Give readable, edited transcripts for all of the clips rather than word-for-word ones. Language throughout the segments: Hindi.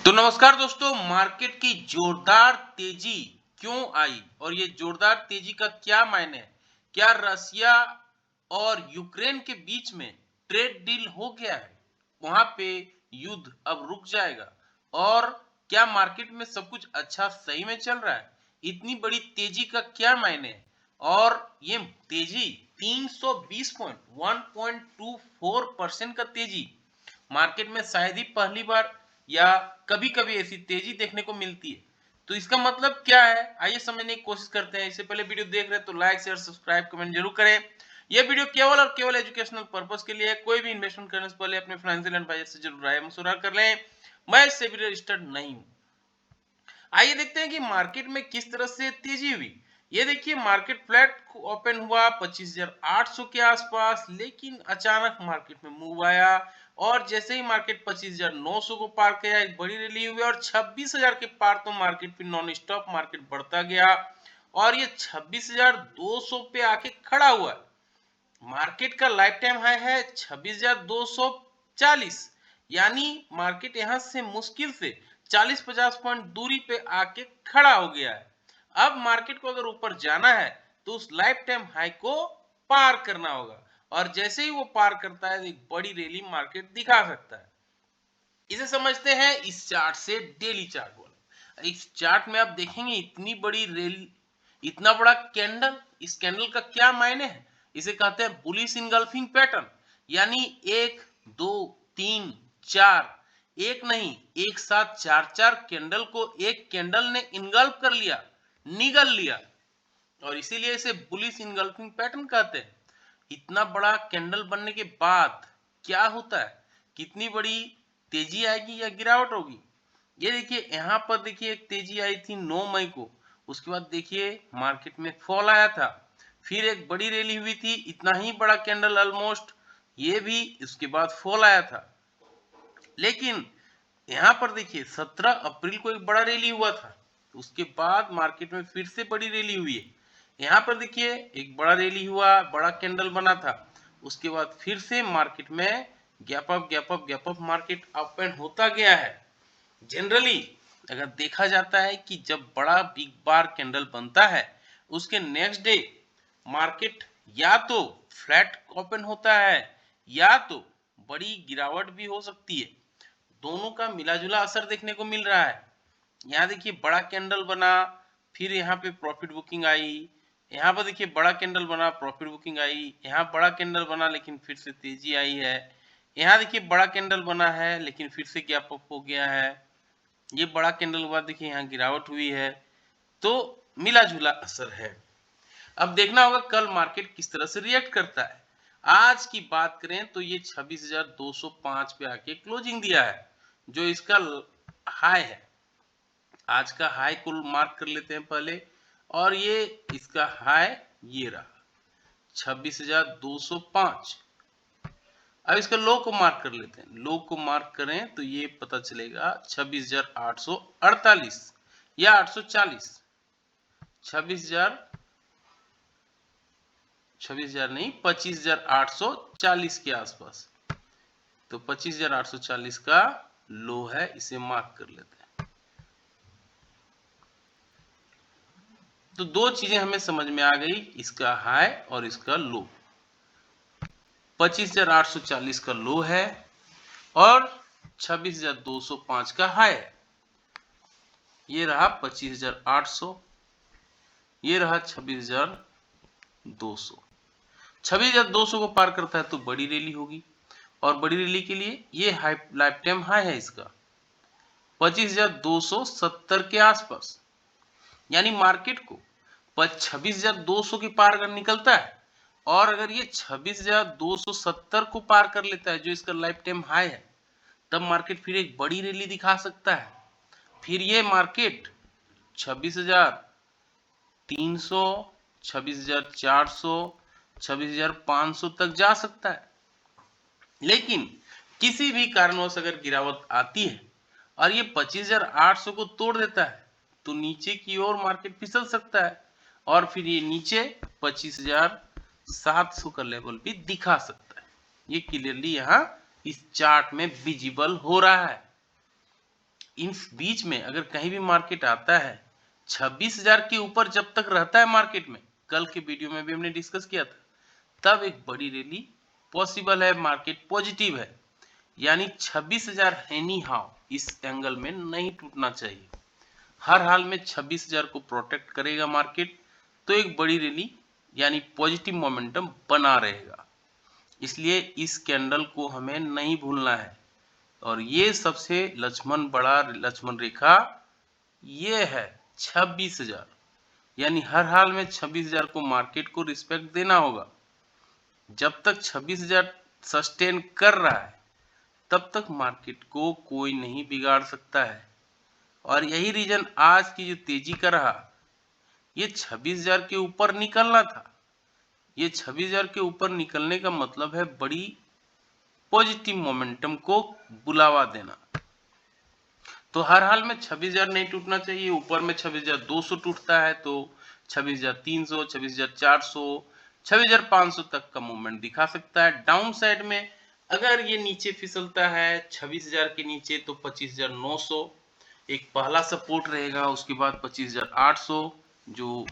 तो नमस्कार दोस्तों, मार्केट की जोरदार तेजी क्यों आई और ये जोरदार तेजी का क्या मायने है? क्या रसिया और यूक्रेन के बीच में ट्रेड डील हो गया है? वहां पे युद्ध अब रुक जाएगा और क्या मार्केट में सब कुछ अच्छा सही में चल रहा है? इतनी बड़ी तेजी का क्या मायने है? और ये तेजी 320 पॉइंट 1.24% का तेजी मार्केट में शायद ही पहली बार या कभी-कभी ऐसी तेजी देखने को मिलती है। तो इसका मतलब क्या है? आइए समझने की कोशिश करते हैं। इससे पहले वीडियो देख रहे हैं तो लाइक, शेयर, सब्सक्राइब, कमेंट जरूर करें। यह वीडियो केवल और केवल एजुकेशनल पर्पस के लिए है। कोई भी इन्वेस्टमेंट करने से पहले अपने फाइनेंशियल एडवाइजर से जरूर राय मशवरा कर लें। मैं सेबी रजिस्टर्ड नहीं हूं। आइए देखते हैं कि मार्केट में किस तरह से तेजी हुई। ये देखिए, मार्केट फ्लैट ओपन हुआ 25,800 के आसपास, लेकिन अचानक मार्केट में मूव आया और जैसे ही मार्केट 25,900 को पार किया, एक बड़ी रैली हुई और 26,000 के पार तो मार्केट फिर नॉन स्टॉप मार्केट बढ़ता गया और ये 26,200 पे आके खड़ा हुआ। मार्केट का लाइफ टाइम हाई है 26,240, यानी मार्केट यहां से मुश्किल से 40-50 पॉइंट दूरी पे आके खड़ा हो गया है। अब मार्केट को अगर ऊपर जाना है तो उस लाइफ टाइम हाई को पार करना होगा और जैसे ही वो पार करता है एक बड़ी रैली मार्केट दिखा सकता है। इसे समझते हैं इस चार्ट से, डेली चार्ट वाला। इस चार्ट में आप देखेंगे इतनी बड़ी रैली, इतना बड़ा कैंडल। इस कैंडल का क्या मायने है? इसे कहते हैं बुलिश इनगल्फिंग पैटर्न, यानी एक, दो, तीन, चार, एक नहीं, एक साथ चार चार कैंडल को एक कैंडल ने इनगल्फ कर लिया, निगल लिया, और इसीलिए इसे बुलिश इनगल्फिंग पैटर्न कहते हैं। इतना बड़ा कैंडल बनने के बाद क्या होता है? कितनी बड़ी तेजी आएगी या गिरावट होगी? ये देखिए, यहाँ पर देखिए एक तेजी आई थी 9 मई को। उसके बाद देखिए मार्केट में फॉल आया था, फिर एक बड़ी रैली हुई थी, इतना ही बड़ा कैंडल ऑलमोस्ट, ये भी, उसके बाद फॉल आया था। लेकिन यहाँ पर देखिए 17 अप्रैल को एक बड़ा रैली हुआ था, उसके बाद मार्केट में फिर से बड़ी रैली हुई है। यहाँ पर देखिए एक बड़ा रैली हुआ, बड़ा कैंडल बना था, उसके बाद फिर से मार्केट में gap up gap up gap up market up and होता गया है। जनरली अगर देखा जाता है कि जब बड़ा बिग बार कैंडल बनता है उसके नेक्स्ट डे मार्केट या तो फ्लैट ओपन होता है या तो बड़ी गिरावट भी हो सकती है। दोनों का मिला जुला असर देखने को मिल रहा है। यहाँ देखिए बड़ा कैंडल बना, फिर यहाँ पे प्रॉफिट बुकिंग आई, यहाँ पर देखिए बड़ा कैंडल बना, प्रॉफिट बुकिंग आई, यहाँ बड़ा कैंडल बना लेकिन फिर से तेजी आई है। यहाँ देखिए बड़ा कैंडल बना है लेकिन फिर से गैप अप हो गया है। ये बड़ा कैंडल के बाद देखिए यहाँ गिरावट हुई है। तो मिला जुला असर है। अब देखना होगा कल मार्केट किस तरह से रिएक्ट करता है। आज की बात करें तो ये 26,205 पे आके क्लोजिंग दिया है, जो इसका हाई है। आज का हाई को मार्क कर लेते हैं पहले, और ये इसका हाई ये रहा 26,205। अब इसका लो को मार्क कर लेते हैं। लो को मार्क करें तो ये पता चलेगा 26,848 या 840, 26,000 नहीं, 25,840 के आसपास। तो 25,840 का लो है, इसे मार्क कर लेते हैं। तो दो चीजें हमें समझ में आ गई, इसका हाई और इसका लो। 25,840 का लो है और 26,205 का हाई है। ये रहा 25,800, ये रहा 26,200। 26,200 को पार करता है तो बड़ी रैली होगी, और बड़ी रैली के लिए ये हाई लाइफ टाइम हाई है इसका 25,270 के आसपास। यानी मार्केट को 26,200 के पार अगर निकलता है और अगर ये 26,270 को पार कर लेता है जो इसका लाइफ टाइम हाई है, तब मार्केट फिर एक बड़ी रैली दिखा सकता है। फिर ये मार्केट 26,300, 26,400, 26,500 तक जा सकता है। लेकिन किसी भी कारणवश अगर गिरावट आती है और ये 25,800 को तोड़ देता है तो नीचे की ओर मार्केट फिसल सकता है और फिर ये नीचे 25,700 का लेवल भी दिखा सकता है। ये क्लियरली यहाँ इस चार्ट में विजिबल हो रहा है। इन बीच में अगर कहीं भी मार्केट आता है 26,000 के ऊपर जब तक रहता है मार्केट में, कल के वीडियो में भी हमने डिस्कस किया था, तब एक बड़ी रैली पॉसिबल है, मार्केट पॉजिटिव है। यानी 26,000 एनी हाउ इस एंगल में नहीं टूटना चाहिए। हर हाल में 26,000 को प्रोटेक्ट करेगा मार्केट, तो एक बड़ी रैली यानी पॉजिटिव मोमेंटम बना रहेगा। इसलिए इस कैंडल को हमें नहीं भूलना है। और ये सबसे बड़ा लक्ष्मण रेखा ये है 26,000, यानी हर हाल में 26,000 को मार्केट को रिस्पेक्ट देना होगा। जब तक 26,000 सस्टेन कर रहा है तब तक मार्केट को कोई नहीं बिगाड़ सकता है। और यही रीजन आज की जो तेजी का रहा, ये 26,000 के ऊपर निकलना था। ये 26,000 के ऊपर निकलने का मतलब है बड़ी पॉजिटिव मोमेंटम को बुलावा देना। तो हर हाल में 26,000 नहीं टूटना चाहिए। ऊपर में 26,200 टूटता है तो 26,300, 26,400, 26,500 तक का मूवमेंट दिखा सकता है। डाउन साइड में अगर ये नीचे फिसलता है 26,000 के नीचे तो 25,900 एक पहला सपोर्ट रहेगा। उसके बाद 25,800 जो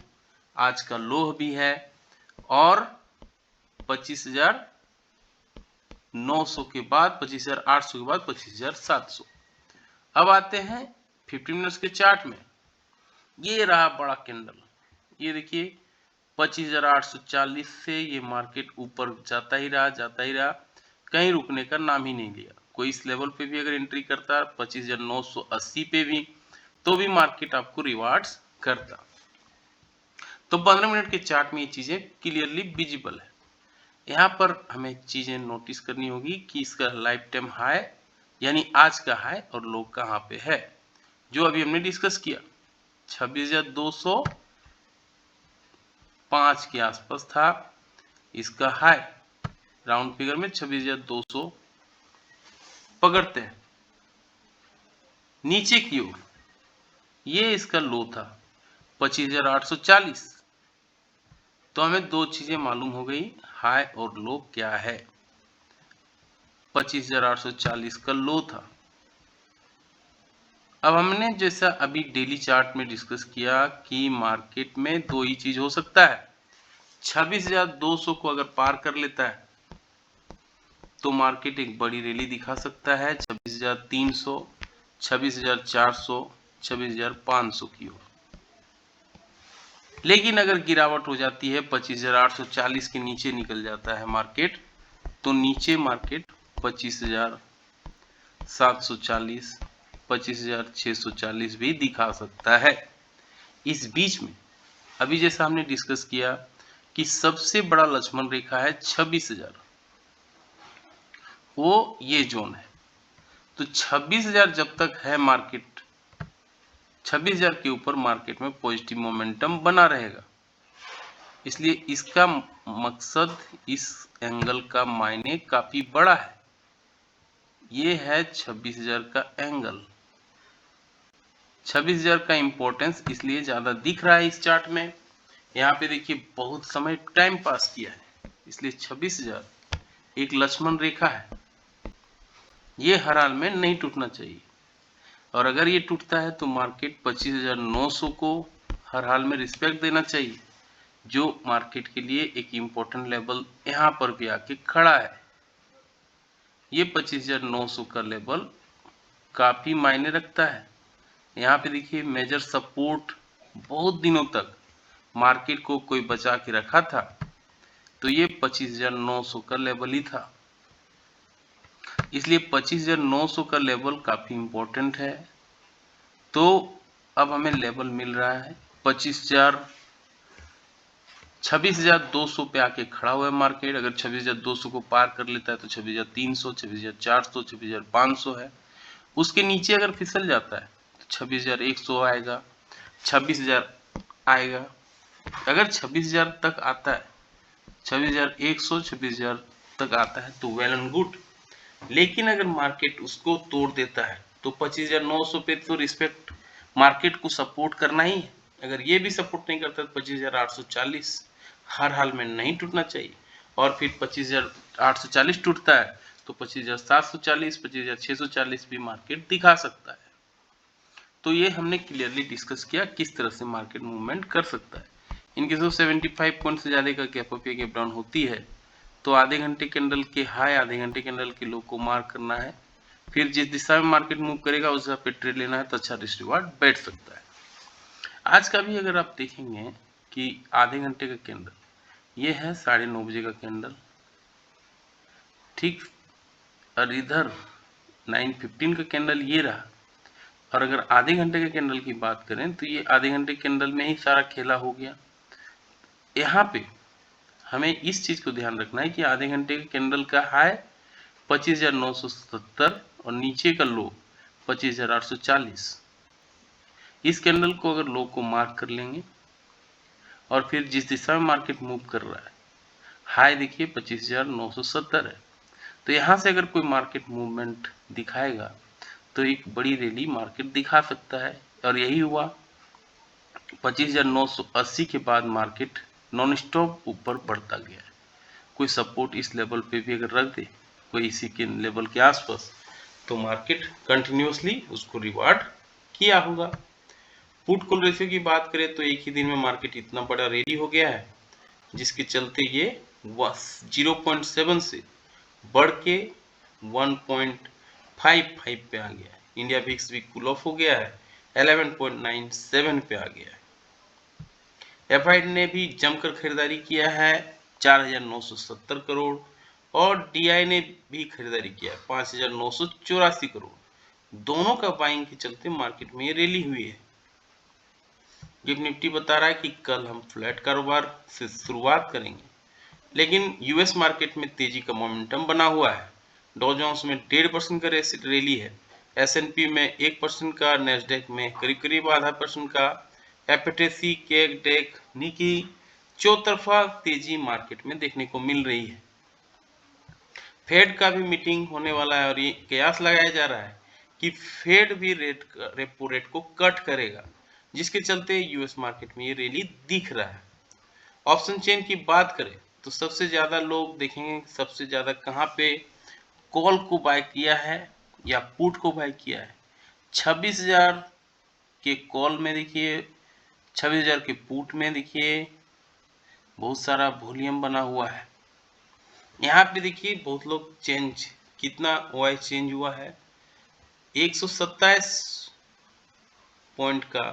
आज का लो भी है, और 25,900 के बाद 25,800 के बाद 25,700। अब आते हैं 15 मिनट्स के चार्ट में। ये रहा बड़ा कैंडल, ये देखिए 25,840 से ये मार्केट ऊपर जाता ही रहा, कहीं रुकने का नाम ही नहीं लिया। कोई इस लेवल पे भी अगर एंट्री करता 25,980 पे भी, तो भी मार्केट आपको रिवार्ड्स करता। तो 15 मिनट के चार्ट में ये चीजें क्लियरली विजिबल है। यहाँ पर हमें चीजें नोटिस करनी होगी कि इसका लाइफ टाइम हाई यानी आज का हाई और लो कहाँ पे है, जो अभी हमने डिस्कस किया 26,205 के आसपास था इसका हाई। राउंड फिगर में 26,200 पकड़ते हैं। नीचे की ओर ये इसका लो था 25,840। तो हमें दो चीजें मालूम हो गई, हाई और लो क्या है। 25,840 का लो था। अब हमने जैसा अभी डेली चार्ट में डिस्कस किया कि मार्केट में दो ही चीज हो सकता है। 26,200 को अगर पार कर लेता है तो मार्केट एक बड़ी रैली दिखा सकता है 26,300, 26,400, 26,500 की ओर। लेकिन अगर गिरावट हो जाती है 25,840 के नीचे निकल जाता है मार्केट, तो नीचे मार्केट 25,740, 25,640 भी दिखा सकता है। इस बीच में अभी जैसा हमने डिस्कस किया कि सबसे बड़ा लक्ष्मण रेखा है 26,000, वो ये जोन है। तो 26,000 जब तक है मार्केट, 26,000 के ऊपर मार्केट में पॉजिटिव मोमेंटम बना रहेगा। इसलिए इसका मकसद, इस एंगल का मायने काफी बड़ा है। ये है 26,000 का एंगल। 26,000 का इंपॉर्टेंस इसलिए ज्यादा दिख रहा है इस चार्ट में। यहाँ पे देखिए बहुत समय टाइम पास किया है, इसलिए 26,000 एक लक्ष्मण रेखा है। ये हर हाल में नहीं टूटना चाहिए। और अगर ये टूटता है तो मार्केट 25,900 को हर हाल में रिस्पेक्ट देना चाहिए, जो मार्केट के लिए एक इम्पोर्टेंट लेवल यहाँ पर भी आके खड़ा है। ये 25,900 का लेवल काफी मायने रखता है। यहाँ पे देखिए मेजर सपोर्ट बहुत दिनों तक मार्केट को कोई बचा के रखा था, तो ये 25,900 का लेवल ही था। इसलिए 25,900 का लेवल काफी इंपॉर्टेंट है। तो अब हमें लेवल मिल रहा है 26,200 पे आके खड़ा हुआ है मार्केट। अगर 26,200 को पार कर लेता है तो 26,300, 26,400, 26,500 है। उसके नीचे अगर फिसल जाता है तो 26,100 आएगा, 26,000 आएगा। अगर 26,000 तक आता है, 26,100, 26,000 तक आता है तो वेल एंड गुड। लेकिन अगर मार्केट उसको तोड़ देता है तो 25,900 पे तो रिस्पेक्ट मार्केट को सपोर्ट करना ही है। अगर ये भी सपोर्ट नहीं करता तो 25,840 हर हाल में नहीं टूटना चाहिए। और फिर 25,840 टूटता है तो 25,740, 25,640 भी मार्केट दिखा सकता है। तो ये हमने क्लियरली डिस्कस किया किस तरह से मार्केट मूवमेंट कर सकता है। इनकेस ऑफ 75 पॉइंट से ज़्यादा का गैप अप या गैप डाउन होती है तो आधे घंटे कैंडल के हाई, आधे घंटे कैंडल के लो को मार्क करना है, फिर जिस दिशा में मार्केट मूव करेगा उस दिशा पे ट्रेड लेना है, तो अच्छा रिस्क रिवार्ड बैठ सकता है। आज का भी अगर आप देखेंगे कि आधे घंटे का कैंडल ये है 9:30 बजे का कैंडल, ठीक, और इधर 9:15 का कैंडल ये रहा। और अगर आधे घंटे के कैंडल की बात करें तो ये आधे घंटे कैंडल में ही सारा खेला हो गया। यहाँ पे हमें इस चीज को ध्यान रखना है कि आधे घंटे के कैंडल का हाई 25,970 और नीचे का लो 25,840। इस कैंडल को अगर लो को मार्क कर लेंगे और फिर जिस दिशा में मार्केट मूव कर रहा है, हाई देखिए 25,970 है, तो यहाँ से अगर कोई मार्केट मूवमेंट दिखाएगा तो एक बड़ी रैली मार्केट दिखा सकता है। और यही हुआ, 25,980 के बाद मार्केट नॉन स्टॉप ऊपर बढ़ता गया है। कोई सपोर्ट इस लेवल पे भी अगर रख दे, कोई इसी के लेवल के आसपास, तो मार्केट कंटिन्यूसली उसको रिवार्ड किया होगा। पुट कॉल रेशियो की बात करें तो एक ही दिन में मार्केट इतना बड़ा रैली हो गया है जिसके चलते ये 0.7 से बढ़ के 1.55 पे आ गया है। इंडिया विक्स भी कूल ऑफ हो गया है, 11.97 पे आ गया है। एफआईडी ने भी जमकर खरीदारी किया है 4,970 करोड़ और डीआई ने भी खरीदारी किया है 5,984 करोड़। दोनों का बाइंग के चलते मार्केट में रैली हुई है। गिफ्ट निफ्टी बता रहा है कि कल हम फ्लैट कारोबार से शुरुआत करेंगे, लेकिन यूएस मार्केट में तेजी का मोमेंटम बना हुआ है। डॉ जोन्स में 1.5% का रैली है, एसएनपी में 1% का, नेस्डेक में करीब करीब आधा % का, एफटीसी, केडेक, निकी चौतरफा तेजी मार्केट में देखने को मिल रही है। फेड का भी मीटिंग होने वाला है और ये कयास लगाया जा रहा है कि फेड भी रेपो रेट को कट करेगा, जिसके चलते यूएस मार्केट में ये रैली दिख रहा है। ऑप्शन चेन की बात करें तो सबसे ज्यादा लोग देखेंगे सबसे ज्यादा कहां पे कॉल को बाय किया है या पुट को बाय किया है। 26,000 के कॉल में देखिए, 26,000 के पुट में देखिए बहुत सारा वॉल्यूम बना हुआ है। यहाँ पे देखिए बहुत लोग चेंज, कितना ओआई चेंज हुआ है, 127 पॉइंट का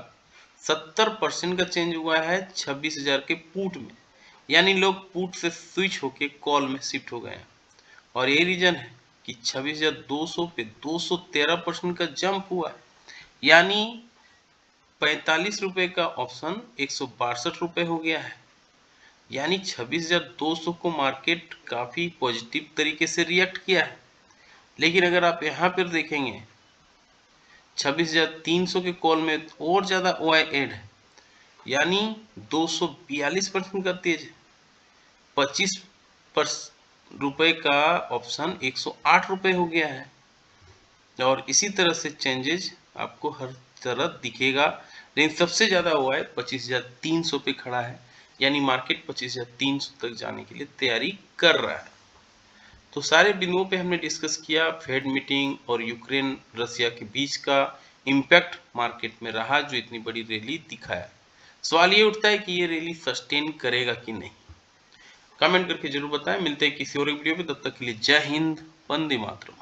70% का चेंज हुआ है 26,000 के पुट में, यानी लोग पुट से स्विच होके कॉल में शिफ्ट हो गए हैं। और यही रीजन है कि 26,200 पे 213% का जंप हुआ है, यानी 45 रुपए का ऑप्शन 162 रुपए हो गया है। यानी 26,200 को मार्केट काफी पॉजिटिव तरीके से रिएक्ट किया है। लेकिन अगर आप यहाँ पर देखेंगे 26,300 के कॉल में और ज्यादा ओआई एड है, यानी 242% का तेज है। 25 रुपए का ऑप्शन 108 रुपए हो गया है। और इसी तरह से चेंजेस आपको हर तरह दिखेगा, लेकिन सबसे ज्यादा हुआ है 25,300 पे खड़ा है, यानी मार्केट 25,300 तक जाने के लिए तैयारी कर रहा है। तो सारे बिंदुओं पे हमने डिस्कस किया, फेड मीटिंग और यूक्रेन रसिया के बीच का इम्पैक्ट मार्केट में रहा जो इतनी बड़ी रैली दिखाया। सवाल ये उठता है कि ये रैली सस्टेन करेगा कि नहीं। कमेंट करके जरूर बताएं। मिलते हैं किसी और वीडियो में, तब तक के लिए जय हिंद, वंदे मातरम।